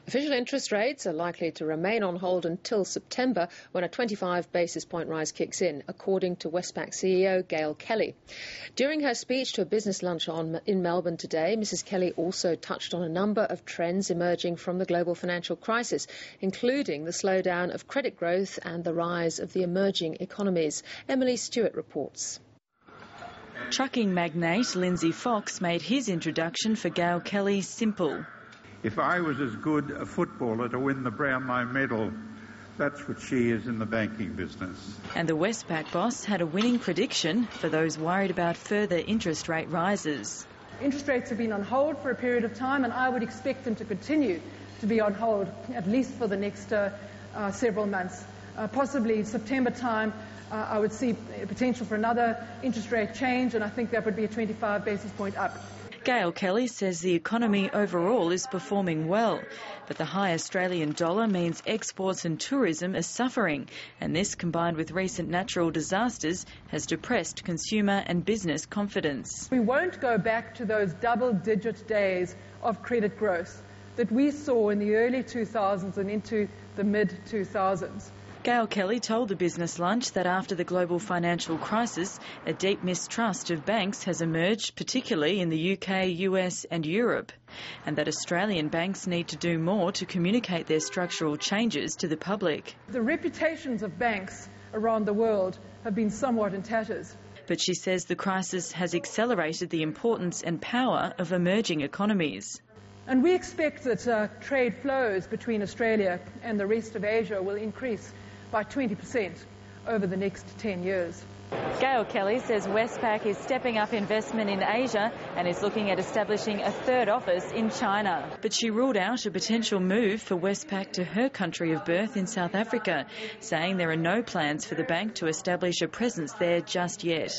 Official interest rates are likely to remain on hold until September, when a 25 basis point rise kicks in, according to Westpac CEO Gail Kelly. During her speech to a business lunch in Melbourne today, Mrs Kelly also touched on a number of trends emerging from the global financial crisis, including the slowdown of credit growth and the rise of the emerging economies. Emily Stewart reports. Trucking magnate Lindsay Fox made his introduction for Gail Kelly simple. If I was as good a footballer to win the Brownlow medal, that's what she is in the banking business. And the Westpac boss had a winning prediction for those worried about further interest rate rises. Interest rates have been on hold for a period of time, and I would expect them to continue to be on hold at least for the next several months. Possibly September time, I would see potential for another interest rate change, and I think that would be a 25 basis point up. Gail Kelly says the economy overall is performing well, but the high Australian dollar means exports and tourism are suffering, and this, combined with recent natural disasters, has depressed consumer and business confidence. We won't go back to those double-digit days of credit growth that we saw in the early 2000s and into the mid-2000s. Gail Kelly told the business lunch that after the global financial crisis, a deep mistrust of banks has emerged, particularly in the UK, US and Europe, and that Australian banks need to do more to communicate their structural changes to the public. The reputations of banks around the world have been somewhat in tatters. But she says the crisis has accelerated the importance and power of emerging economies. And we expect that trade flows between Australia and the rest of Asia will increase by 20% over the next 10 years. Gail Kelly says Westpac is stepping up investment in Asia and is looking at establishing a third office in China. But she ruled out a potential move for Westpac to her country of birth in South Africa, saying there are no plans for the bank to establish a presence there just yet.